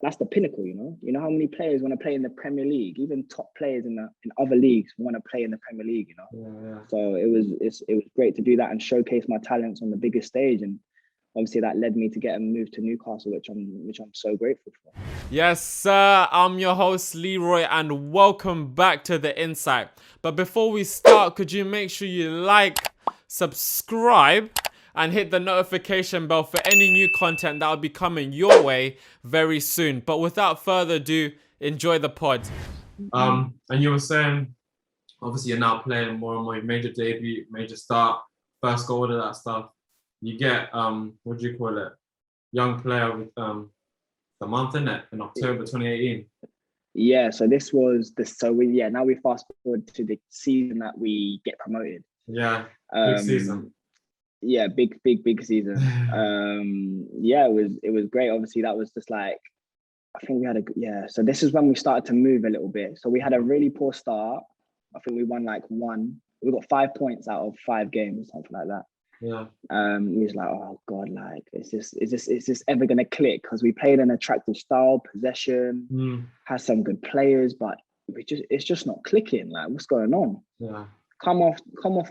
that's the pinnacle, You know how many players want to play in the Premier League? Even top players in other leagues want to play in the Premier League, Yeah. So it was great to do that and showcase my talents on the biggest stage, and obviously that led me to get a move to Newcastle, which I'm so grateful for. Yes, sir. I'm your host, Leroy, and welcome back to The Insight. But before we start, could you make sure you like, subscribe, and hit the notification bell for any new content that will be coming your way very soon. But without further ado, enjoy the pod. And you were saying, obviously you're now playing more and more. You made your debut, made your start, first goal, all of that stuff. You get what do you call it? Young player with the month in October 2018. Yeah, so this was now we fast forward to the season that we get promoted. Yeah, big season. Yeah, big season. It was great. Obviously, that was just like, I think we had so this is when we started to move a little bit. So we had a really poor start. I think we won we got 5 points out of 5 games, something like that. Yeah. We was like, oh God, like, is this ever gonna click? Because we played an attractive style, possession, has some good players, but it's just not clicking. Like, what's going on? Yeah. Come off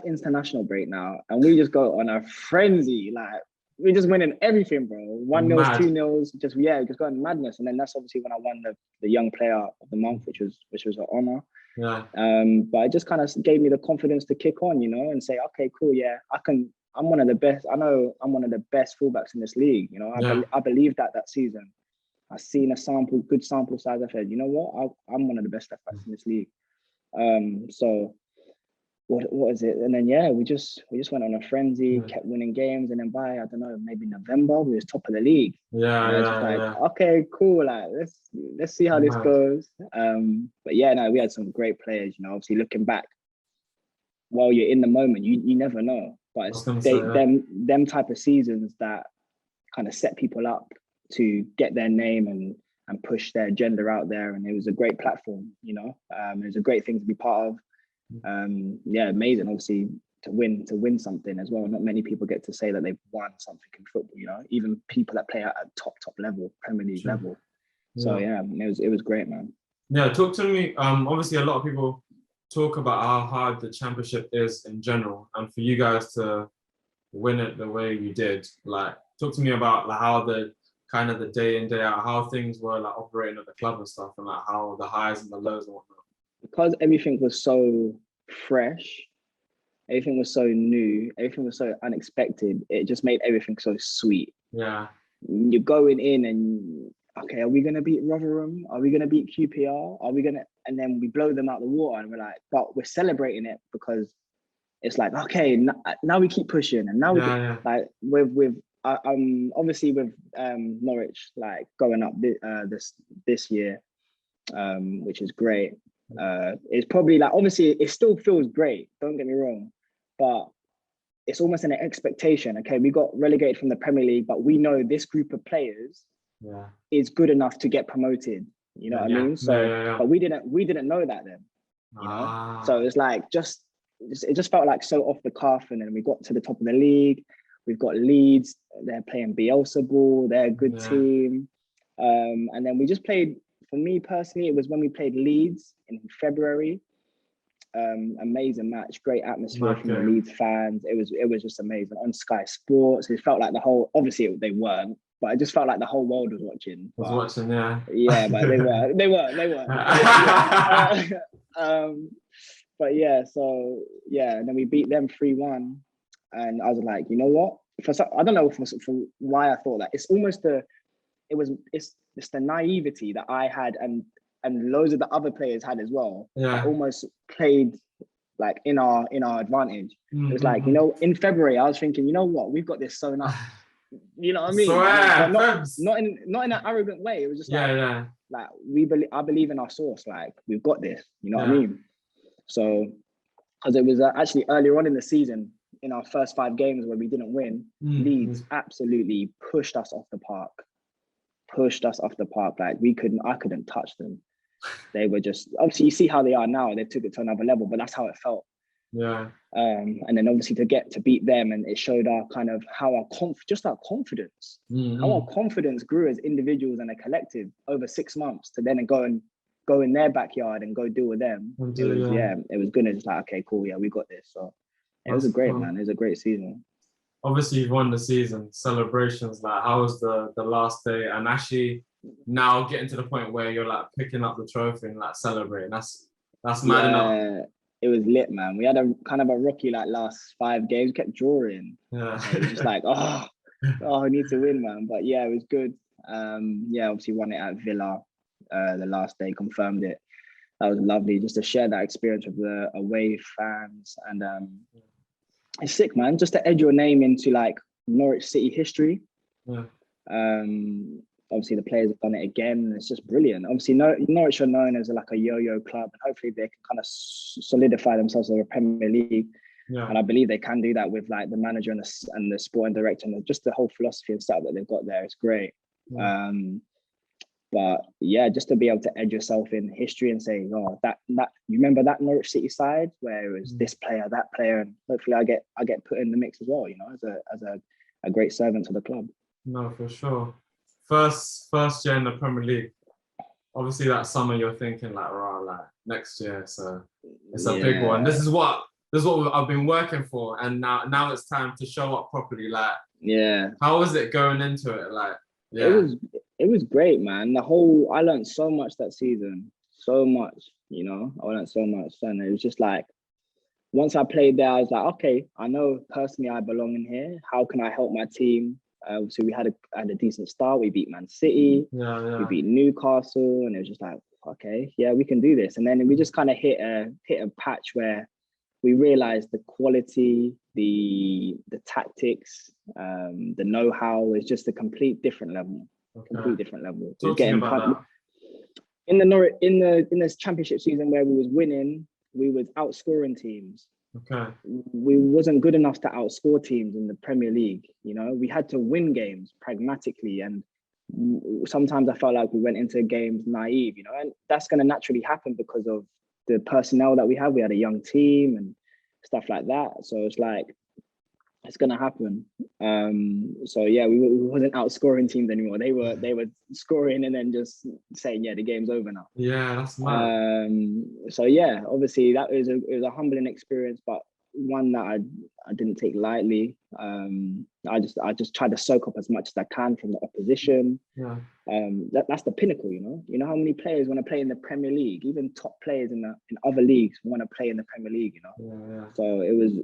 international break now, and we just go on a frenzy. Like, we're just winning everything, bro. 1-0, 2-0, just going madness. And then that's obviously when I won the young player of the month, which was an honor. Yeah. But it just kind of gave me the confidence to kick on, and say, okay, cool, yeah, I'm one of the best. I know I'm one of the best fullbacks in this league. I believe that season. I seen a good sample size. I said, you know what, I'm one of the best left backs in this league. So what is it? And then we just went on a frenzy, kept winning games, and then by, I don't know, maybe November we was top of the league. Okay, cool. Like, let's see how this goes. But we had some great players. Obviously looking back, while you're in the moment, you never know. But it's them type of seasons that kind of set people up to get their name and push their agenda out there. And it was a great platform. It was a great thing to be part of. Amazing, obviously, to win something as well. Not many people get to say that they've won something in football, even people that play at a top level, Premier League level. So it was great, man. Yeah, talk to me. Obviously a lot of people talk about how hard the championship is in general, and for you guys to win it the way you did. Like, talk to me about like how the kind of the day in, day out, how things were like operating at the club and stuff, and like how the highs and the lows and whatnot. Because everything was so fresh, everything was so new, everything was so unexpected, it just made everything so sweet. Yeah. You're going in and, okay, are we going to beat Rotherham? Are we going to beat QPR? And then we blow them out the water, and we're like, but we're celebrating it because it's like, okay, now we keep pushing. And now like with obviously with Norwich, like, going up this year, which is great. It's probably like, obviously it still feels great, don't get me wrong, but it's almost an expectation. Okay, we got relegated from the Premier League, but we know this group of players is good enough to get promoted. You know what I mean? So, but we didn't know that then. So it's like it just felt like so off the cuff, and then we got to the top of the league. We've got Leeds. They're playing Bielsa ball. They're a good team. And then we just played. For me personally, it was when we played Leeds in February. Amazing match, great atmosphere from the Leeds fans. It was just amazing on Sky Sports. It felt like obviously they weren't, but it just felt like the whole world was watching. Yeah, but they weren't. But and then we beat them 3-1, and I was like, you know what? I don't know for why I thought that. It's almost it's the naivety that I had and loads of the other players had as well. That almost played like in our advantage. It was like, in February, I was thinking, you know what, we've got this sewn up. You know what I mean? But not in an arrogant way. It was just like I believe in our source. Like, we've got this. You know what I mean? So, because it was actually earlier on in the season, in our first 5 games where we didn't win, Leeds absolutely pushed us off the park. Like, I couldn't touch them. They were just, obviously you see how they are now. They took it to another level, but that's how it felt. Yeah. And then obviously to get to beat them, and it showed our kind of how our confidence, how our confidence grew as individuals and a collective over 6 months to then go in their backyard and go deal with them. It was good. It's like, okay, cool, yeah, we got this. So it was man. It was a great season. Obviously, you've won the season. Celebrations, like, how was the last day? And actually, now getting to the point where you're like picking up the trophy and like celebrating. That's mad enough. It was lit, man. We had a kind of a rocky like last 5 games. We kept drawing. Yeah. It was just like, I need to win, man. But yeah, it was good. Obviously won it at Villa the last day, confirmed it. That was lovely just to share that experience with the away fans. And it's sick, man, just to edge your name into like Norwich City history. Yeah. Obviously the players have done it again. It's just brilliant. Obviously Norwich are known as like a yo-yo club, and hopefully they can kind of solidify themselves as a Premier League. Yeah. And I believe they can do that with like the manager and the sporting director and just the whole philosophy and setup that they've got there. It's great. Yeah. But yeah, just to be able to edge yourself in history and say, oh, that you remember that Norwich City side where it was this player, that player, and hopefully I get put in the mix as well, you know, as a great servant to the club. No, for sure. First year in the Premier League. Obviously that summer you're thinking like, right, like next year, so it's a big one. This is what I've been working for, and now it's time to show up properly. Like, how was it going into it? Like, it was great, man. I learned so much that season, so much, you know. I learned so much, and it was just like, once I played there, I was like, okay, I know personally I belong in here. How can I help my team? So we had a decent start. We beat Man City. We beat Newcastle, and it was just like, okay, yeah, we can do this. And then we just kind of hit a patch where we realized the quality, the tactics, the know-how is just a complete different level. Complete different level. Talking about that. In this championship season where we was winning, we was outscoring teams. Okay. We wasn't good enough to outscore teams in the Premier League. You know, we had to win games pragmatically, and sometimes I felt like we went into games naive. You know, and that's going to naturally happen because of the personnel that we have. We had a young team and stuff like that. So it's like, it's going to happen. So yeah, we wasn't outscoring teams anymore. They were scoring and then just saying, yeah, the game's over now. Yeah, that's mad. So yeah, obviously it was a humbling experience, but one that I didn't take lightly. I just tried to soak up as much as I can from the opposition. Yeah. That's the pinnacle, you know. You know how many players want to play in the Premier League, even top players in other leagues want to play in the Premier League, you know. Yeah. So it was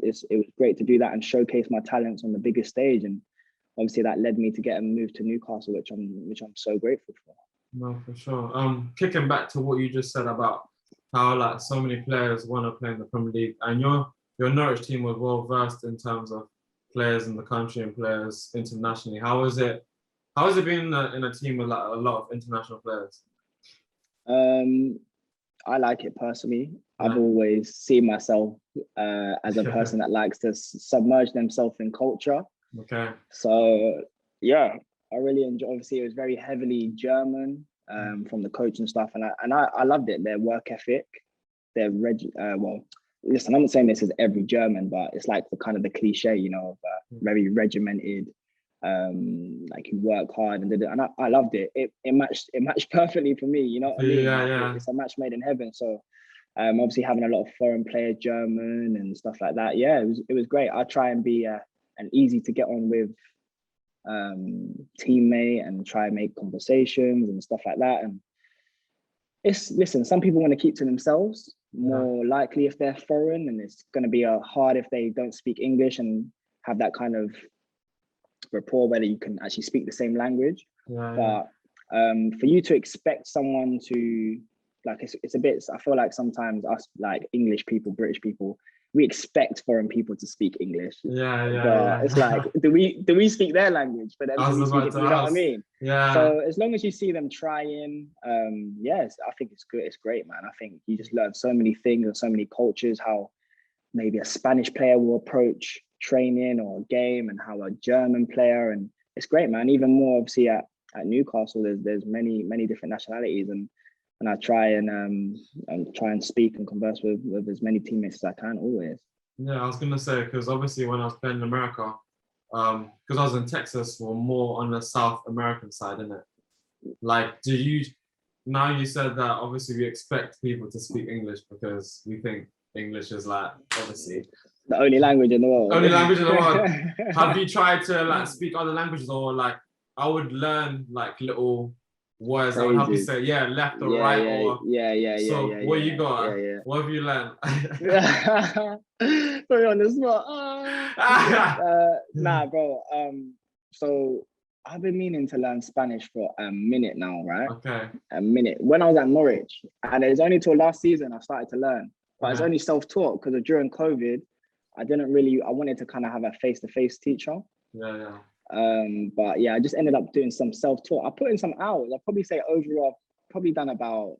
great to do that and showcase my talents on the biggest stage, and obviously that led me to get a move to Newcastle, which I'm so grateful for. No, for sure. Kicking back to what you just said about how like so many players want to play in the Premier League, and your Norwich team was well versed in terms of players in the country and players internationally. How has it been in a team with like a lot of international players? I like it personally. Yeah. I've always seen myself as a person that likes to submerge themselves in culture. Okay. So yeah, I really enjoy. Obviously, it was very heavily German from the coach and stuff, and I loved it. Their work ethic, their listen, I'm not saying this is every German, but it's like the kind of the cliche, you know, of very regimented, like you work hard and did it, and I loved it. It matched perfectly for me, you know what I mean? Yeah. It's a match made in heaven. So obviously having a lot of foreign players, German and stuff like that. Yeah, it was great. I try and be an easy to get on with teammate and try and make conversations and stuff like that. And listen, some people want to keep to themselves, more likely if they're foreign, and it's going to be hard if they don't speak English and have that kind of rapport where you can actually speak the same language. But for you to expect someone to, like, it's a bit, I feel like sometimes us, like English people, British people, we expect foreign people to speak English. It's like, do we speak their language for them to speak it? You know what I mean? Yeah. So as long as you see them trying, yes, I think it's good. It's great, man. I think you just learn so many things and so many cultures, how maybe a Spanish player will approach training or a game, and how a German player, and it's great, man. Even more obviously at Newcastle, there's many different nationalities, and I try and speak and converse with as many teammates as I can always. Yeah, I was gonna say because obviously when I was playing in America, because I was in Texas, we're more on the South American side, isn't it? Like, do you now you said that obviously we expect people to speak English because we think English is like obviously The only language in the world. only language in the world. Have you tried to like speak other languages or like I would learn like little words that would help you Phrases. say yeah, left or Yeah, right yeah, or yeah, yeah, yeah, so yeah, what yeah, you got? yeah, What have you learned? yeah. Put me on the spot. Nah, bro. So I've been meaning to learn Spanish for a minute now, right? Okay. A minute. When I was at Norwich, and it was only till last season I started to learn, but it's Okay. only self-taught because during COVID, I wanted to kind of have a face-to-face teacher. Yeah, yeah. But yeah, I just ended up doing some self-taught. I put in some hours. I'd probably say overall, probably done about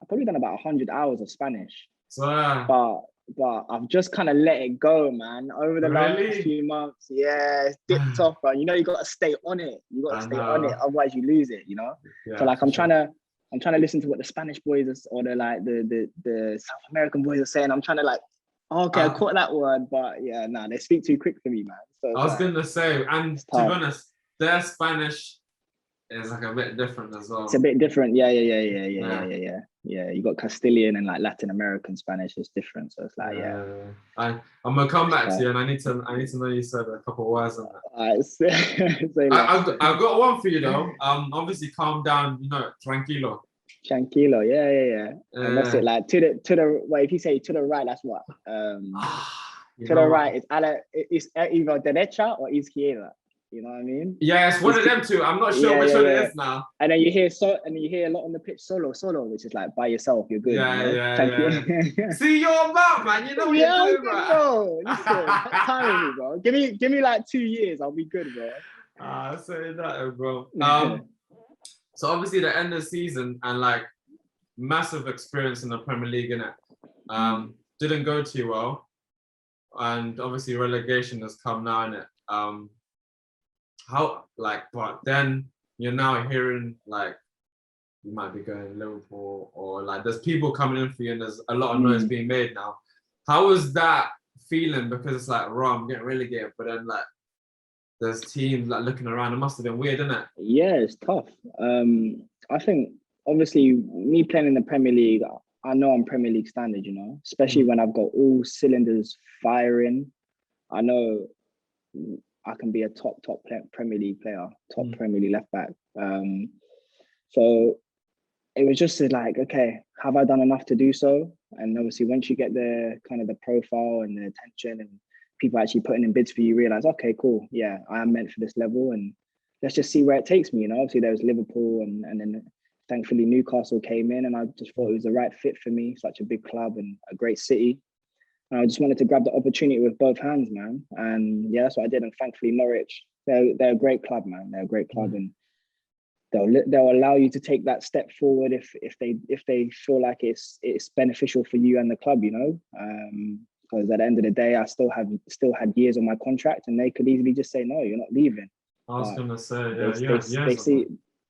I've probably done about 100 hours of Spanish, So but I've just kind of let it go, man. Over the last really? few months, yeah, it's dipped off, bro. You know, you got to stay on it. You got to I stay on it, know. otherwise you lose it. You know. So Yeah, like, for sure. I'm trying to listen to what the Spanish boys or the South American boys are saying. I'm trying to like, oh, okay, I I, caught that word, but yeah, nah, they speak too quick for me, man. So I it's was like, gonna say, and it's to be tough. honest, their Spanish is like a bit different as It's a well. bit different. Yeah, yeah, yeah, yeah, yeah, yeah, Yeah. yeah, yeah. Yeah, you got Castilian and like Latin American Spanish. It's different. So it's like, yeah, Yeah. I'm gonna come it's back to tough. you, and I need to know you said a couple of words on that. Say less. I've got one for you though. Obviously, calm down. You know, tranquilo. Tranquilo. Yeah, yeah, yeah. And what's it Uh, like? To the well, if you say to the right, that's what. you To the know right what? is it's either derecha or izquierda. You know what I mean? Yeah, it's one It's of them two. I'm not sure yeah, which yeah, one it yeah. is now. And then you hear a lot on the pitch solo, which is like by yourself, you're good, you Yeah, know? yeah, Thank you. yeah. See, you're about, man. You know what you're Yeah, I'm doing, good, bro. bro. Listen, take time with me, bro. Give me like 2 years, I'll be good, bro. Say that, bro. So obviously the end of the season and like massive experience in the Premier League, innit? Didn't go too well, and obviously relegation has come now, innit? How like, but then you're now hearing like you might be going to Liverpool or like there's people coming in for you and there's a lot of noise Mm. being made now. How was that feeling? Because it's like, raw, I'm getting relegated, but then like there's teams like looking around. It must have been weird, isn't it? Yeah, it's tough. I think obviously me playing in the Premier League, I know I'm Premier League standard, you know, especially when I've got all cylinders firing. I know I can be a top Premier League player, top Premier League left back. So it was just like, okay, have I done enough to do so? And obviously, once you get the kind of the profile and the attention and people actually putting in bids for you, you realize, okay, cool, yeah, I am meant for this level, and let's just see where it takes me. You know, obviously there was Liverpool, and then thankfully Newcastle came in, and I just thought it was the right fit for me. Such a big club and a great city. And I just wanted to grab the opportunity with both hands, man. And yeah, that's what I did. And thankfully, Norwich, they're a great club, man. They're a great club, and they'll allow you to take that step forward if they feel like it's beneficial for you and the club, you know. Because at the end of the day, I still had years on my contract, and they could easily just say, no, you're not leaving. I was But gonna say, they yeah, they yes, they see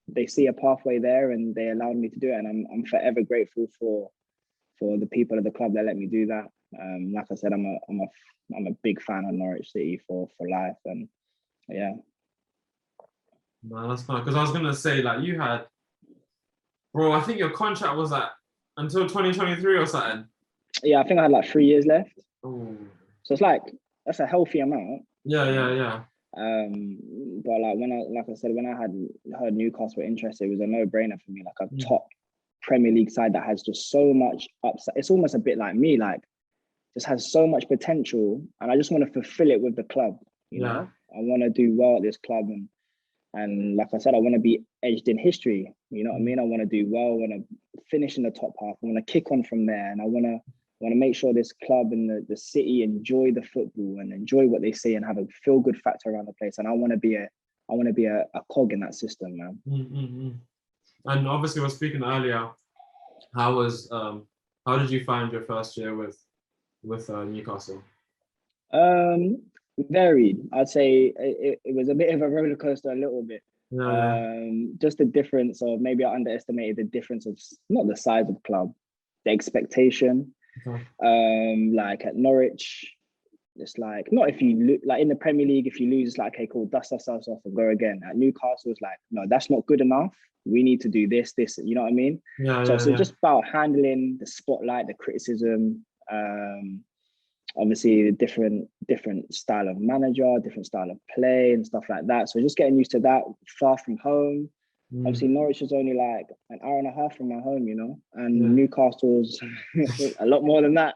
they see a pathway there, and they allowed me to do it, and I'm forever grateful for the people of the club that let me do that. Like I said, I'm a big fan of Norwich City for life, and yeah. no, that's fine. Because I was gonna say, like, you had, bro. I think your contract was like until 2023 or something. Yeah, I think I had like 3 years left. Oh, So it's like that's a healthy amount, yeah, you yeah, know. yeah. But like I said, when I had heard Newcastle were interested, it was a no-brainer for me. Like a top Premier League side that has just so much upside. It's almost a bit like me, like just has so much potential, and I just want to fulfill it with the club. You Yeah. know, I want to do well at this club, and like I said, I want to be edged in history. You know what I mean? I want to do well. I want to finish in the top half. I want to kick on from there, and I want to make sure this club and the city enjoy the football and enjoy what they see and have a feel good factor around the place. And I want to be a cog in that system, man. And obviously, we were speaking earlier. How did you find your first year with Newcastle? Varied. I'd say it was a bit of a roller coaster, a little bit. Yeah, yeah. Just the difference of maybe I underestimated the difference of not the size of club, the expectation. Okay. Like at Norwich, it's like, not if you like in the Premier League, if you lose, it's like, okay, cool, dust ourselves off and go again. At Newcastle, it's like, no, that's not good enough. We need to do this, you know what I mean? Yeah, So yeah, it's yeah. just about handling the spotlight, the criticism, obviously the different style of manager, different style of play and stuff like that. So just getting used to that, far from home. Obviously, Norwich is only like an hour and a half from my home, you know, and Newcastle's a lot more than that.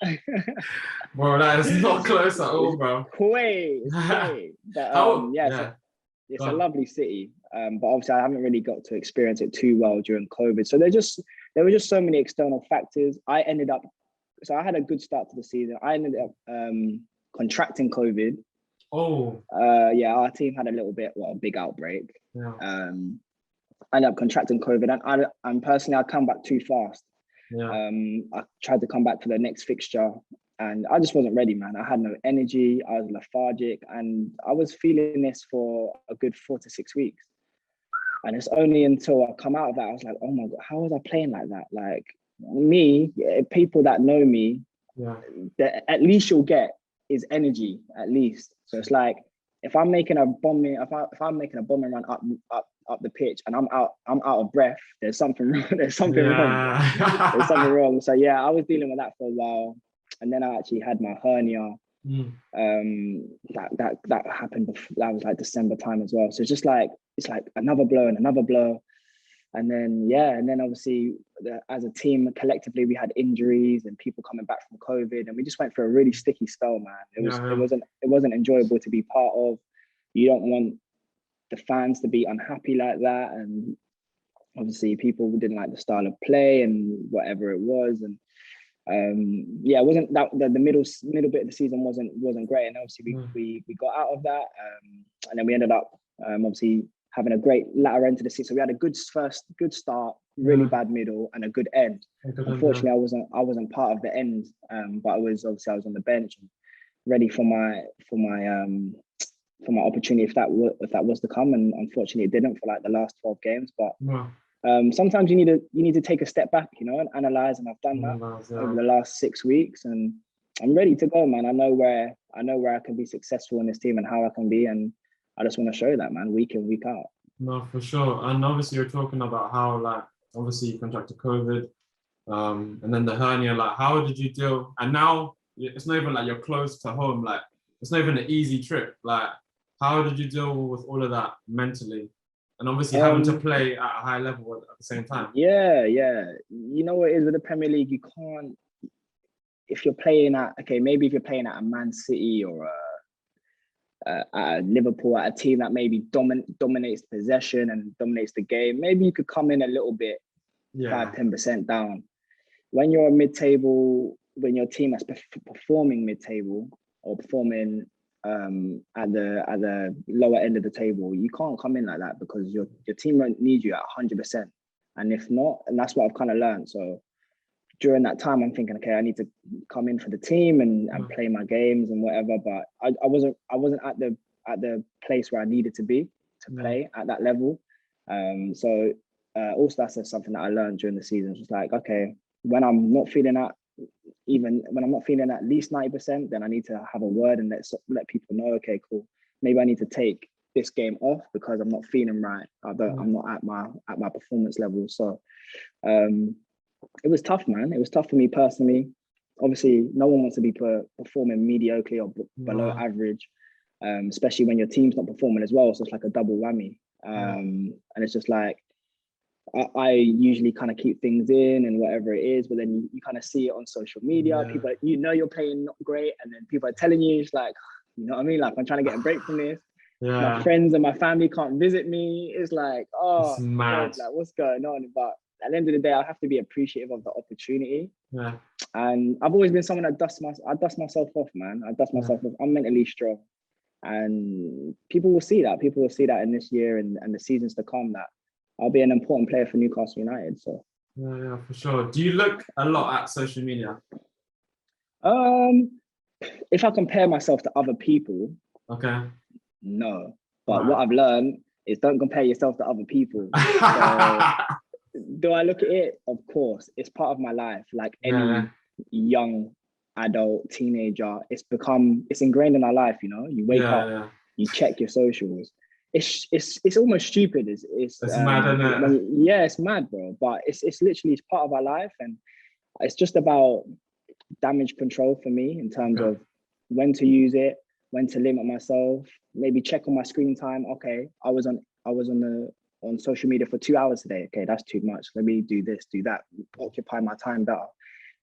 Bro, that is not close at all, bro. It's quay. But it's a lovely city. But obviously I haven't really got to experience it too well during COVID. So there were just so many external factors. I had a good start to the season. I ended up contracting COVID. Oh. Our team had a big outbreak. Yeah. I ended up contracting COVID, and personally, I come back too fast. Yeah. I tried to come back for the next fixture, and I just wasn't ready, man. I had no energy. I was lethargic, and I was feeling this for a good 4 to 6 weeks. And it's only until I come out of that, I was like, oh my God, how was I playing like that? Like me, people that know me, at least you'll get is energy, at least. So it's like, if I'm making a bombing run up the pitch and I'm out of breath, there's something wrong. There's something wrong. There's something wrong. So yeah, I was dealing with that for a while, and then I actually had my hernia. That happened before, that was like December time as well. So it's like another blow and another blow. And then obviously as a team collectively we had injuries and people coming back from COVID, and we just went through a really sticky spell, man. It wasn't enjoyable to be part of. You don't want the fans to be unhappy like that, and obviously people didn't like the style of play and whatever it was. And it wasn't that the middle bit of the season wasn't great, and obviously we got out of that, and then we ended up obviously having a great latter end to the season. So we had a good start, really bad middle, and a good end. Unfortunately, I wasn't part of the end, but I was on the bench and ready for my opportunity if that was to come. And unfortunately, it didn't for like the last 12 games. But sometimes you need to take a step back, you know, and analyze. And I've done that over the last 6 weeks, and I'm ready to go, man. I know where I can be successful in this team and how I can be, and I just want to show that, man, week in, week out. No, for sure. And obviously you're talking about how, like, obviously you contracted COVID, and then the hernia, like, how did you deal? And now it's not even like you're close to home, like, it's not even an easy trip. Like, how did you deal with all of that mentally? And obviously having to play at a high level at the same time. Yeah. You know what it is with the Premier League, you can't, if you're playing at a Man City or at Liverpool, at a team that maybe dominates possession and dominates the game, maybe you could come in a little bit, 5-10% down. When you're mid-table, when your team is performing mid-table or performing at the lower end of the table, you can't come in like that, because your team won't need you at 100%. And if not, and that's what I've kind of learned. So during that time, I'm thinking, okay, I need to come in for the team and play my games and whatever. But I wasn't at the place where I needed to be to play at that level. So also that's something that I learned during the season. It's just like, okay, when I'm not feeling at least 90%, then I need to have a word and let people know, okay, cool, maybe I need to take this game off because I'm not feeling right. I'm not at my performance level. So it was tough, man. It was tough for me personally. Obviously, no one wants to be performing mediocrely or below average, especially when your team's not performing as well. So it's like a double whammy. And it's just like, I usually kind of keep things in and whatever it is, but then you kind of see it on social media. People, you're playing not great, and then people are telling you, it's like, you know what I mean? Like, I'm trying to get a break from this. My friends and my family can't visit me. It's like, oh, God, like, what's going on? But at the end of the day, I have to be appreciative of the opportunity. And I've always been someone that I dust myself off, man. I dust myself off. I'm mentally strong. And people will see that. People will see that in this year and the seasons to come, that I'll be an important player for Newcastle United. So yeah, for sure. Do you look a lot at social media? If I compare myself to other people, no. But what I've learned is don't compare yourself to other people. So, do I look at it? Of course, it's part of my life. Like any young adult, teenager, it's ingrained in our life, you know. You wake up, you check your socials. It's almost stupid. It's mad, isn't it? It's mad, bro. But it's literally it's part of our life, and it's just about damage control for me in terms of when to use it, when to limit myself, maybe check on my screen time. Okay, I was on social media for 2 hours today. Okay, that's too much. Let me do this, do that, occupy my time better.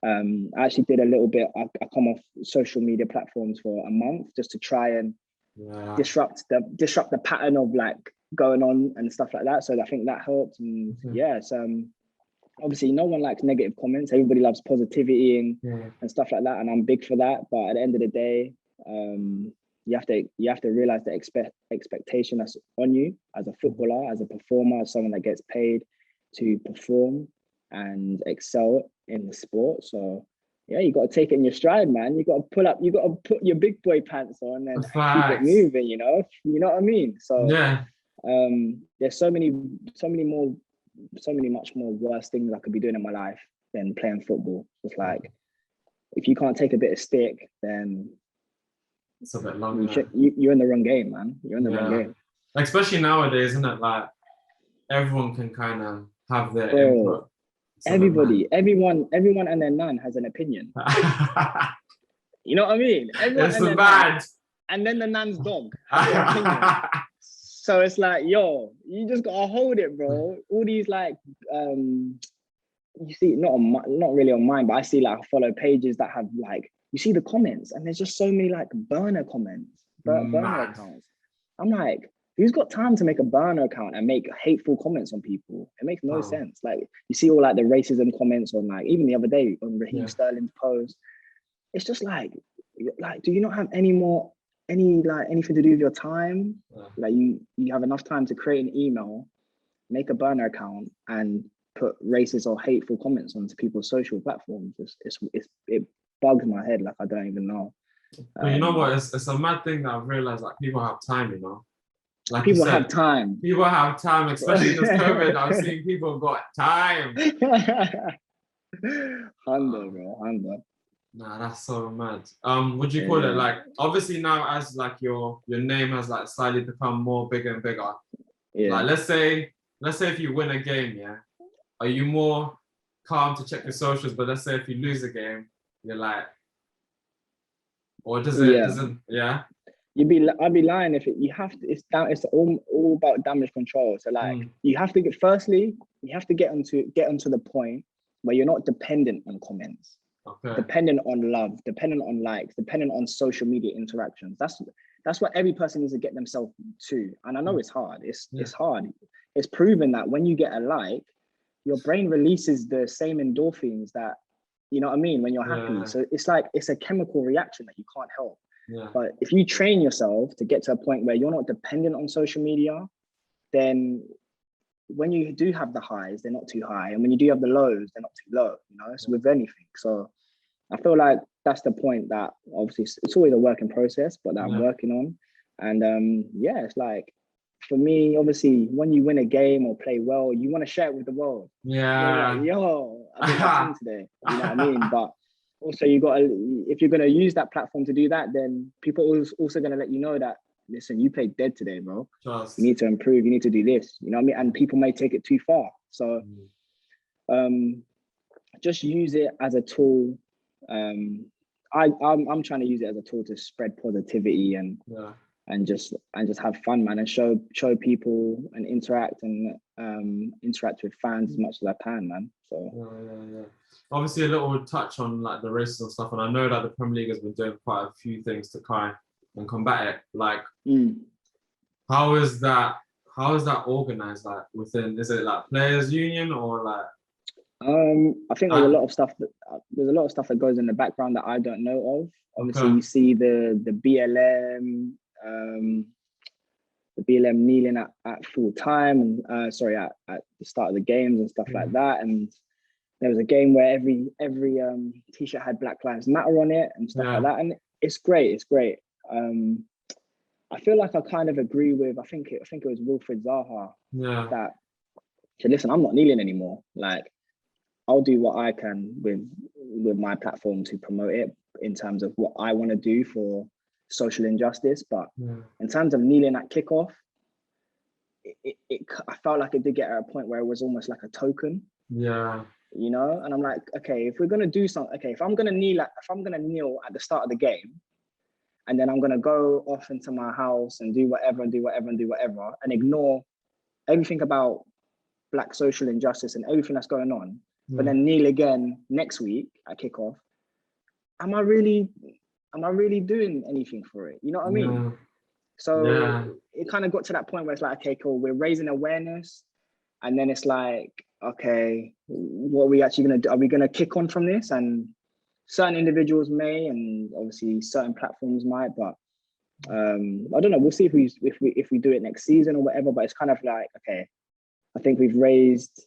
I actually did a little bit. I come off social media platforms for a month just to try and disrupt the pattern of like going on and stuff like that. So I think that helped. And obviously no one likes negative comments. Everybody loves positivity and stuff like that. And I'm big for that. But at the end of the day, you have to realize the expectation that's on you as a footballer, as a performer, as someone that gets paid to perform and excel in the sport. So yeah, you got to take it in your stride, man. You got to put your big boy pants on and keep it moving, you know what I mean? So there's so many much more worse things I could be doing in my life than playing football. It's like, if you can't take a bit of stick, then it's a bit long. You're in the wrong game, man. You're in the wrong game. Especially nowadays, isn't it? Like, everyone can kind of have their input. Everybody, everyone and their nan has an opinion. You know what I mean? It's so bad. And then the nan's dog has an opinion. So it's like, yo, you just gotta hold it, bro. All these like, you see, not really on mine, but I see like I follow pages that have like, you see the comments, and there's just so many like burner comments, burner accounts. I'm like, who's got time to make a burner account and make hateful comments on people? It makes no sense. Like, you see all like the racism comments on, like, even the other day on Raheem Sterling's post. It's just like, do you not have anything to do with your time? Like, you have enough time to create an email, make a burner account, and put racist or hateful comments onto people's social platforms. It bugs my head. Like, I don't even know. But you know what? It's a mad thing that I've realized. Like, people have time, you know. Like people have time. People have time, especially in this COVID. I've seen people got time. Hundo. Nah, that's so mad. Would you call it, like, obviously now as like your name has like slightly become more bigger and bigger. Yeah. Like, let's say if you win a game, are you more calm to check your socials? But let's say if you lose a game, you're like, or does it doesn't? Yeah. I'd be lying if you have to. It's all about damage control. So like, you have to get onto the point where you're not dependent on comments, dependent on love, dependent on likes, dependent on social media interactions. That's what every person needs to get themselves to. And I know it's hard. It's hard. It's proven that when you get a like, your brain releases the same endorphins that, you know what I mean, when you're happy. So it's like, it's a chemical reaction that you can't help. But if you train yourself to get to a point where you're not dependent on social media, then when you do have the highs, they're not too high. And when you do have the lows, they're not too low, you know, it's with anything. So I feel like that's the point that, obviously, it's always a working process, but that I'm working on. And it's like, for me, obviously, when you win a game or play well, you want to share it with the world. Yeah. Like, yo, I did that thing today. You know what I mean? But also, if you're going to use that platform to do that, then people are also going to let you know that, listen, you played dead today, bro. Trust. You need to improve. You need to do this. You know what I mean? And people may take it too far. So just use it as a tool. I'm trying to use it as a tool to spread positivity and just have fun, man, and show people and interact with fans as much as I can, man. So obviously, a little touch on like the racism stuff, and I know that the Premier League has been doing quite a few things to try and combat it. Like, how is that organized? Like, within, is it like players' union or like? I think there's a lot of stuff that goes in the background that I don't know of. Obviously, you see the BLM. The BLM kneeling at full time, and at the start of the games and stuff like that. And there was a game where every t-shirt had Black Lives Matter on it and stuff like that. And it's great. I feel like I kind of agree with, I think it was Wilfred Zaha that said, listen, I'm not kneeling anymore. Like, I'll do what I can with with my platform to promote it in terms of what I want to do for social injustice. But in terms of kneeling at kickoff, I felt like it did get at a point where it was almost like a token. Yeah. You know, and I'm like, okay, if we're gonna do something, okay, if I'm gonna kneel at the start of the game, and then I'm gonna go off into my house and do whatever and ignore everything about Black social injustice and everything that's going on, but then kneel again next week at kickoff, am I really doing anything for it? You know what I mean? So it kind of got to that point where it's like, okay, cool, we're raising awareness, and then it's like, okay, what are we actually gonna do? Are we gonna kick on from this? And certain individuals may, and obviously certain platforms might, but I don't know. We'll see if we do it next season or whatever. But it's kind of like, okay, I think we've raised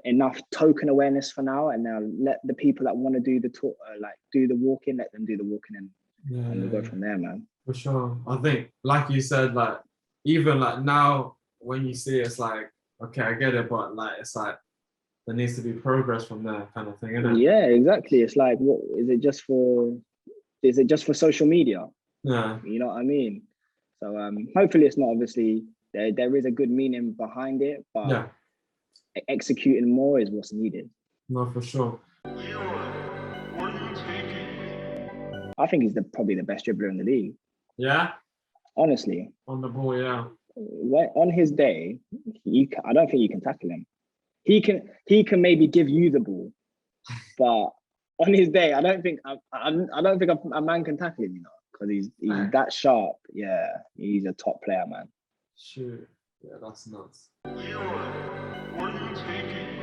enough token awareness for now, and now let the people that want to do the talk, do the walking, let them do the walking, and we'll go from there, man. For sure. I think, like you said, like even like now when you see it, it's like, okay, I get it, but like it's like there needs to be progress from there, kind of thing, isn't it? Yeah, exactly. It's like, what is it just for? Is it just for social media? Yeah. You know what I mean? So hopefully it's not. Obviously, there is a good meaning behind it, but executing more is what's needed. No, for sure. I think he's probably the best dribbler in the league. Yeah. Honestly. On the ball, yeah. On his day, I don't think you can tackle him. He can maybe give you the ball, but on his day, I don't think a man can tackle him, you know, because he's that sharp. Yeah, he's a top player, man. Shoot, yeah, that's nuts. Leroy, what are you taking?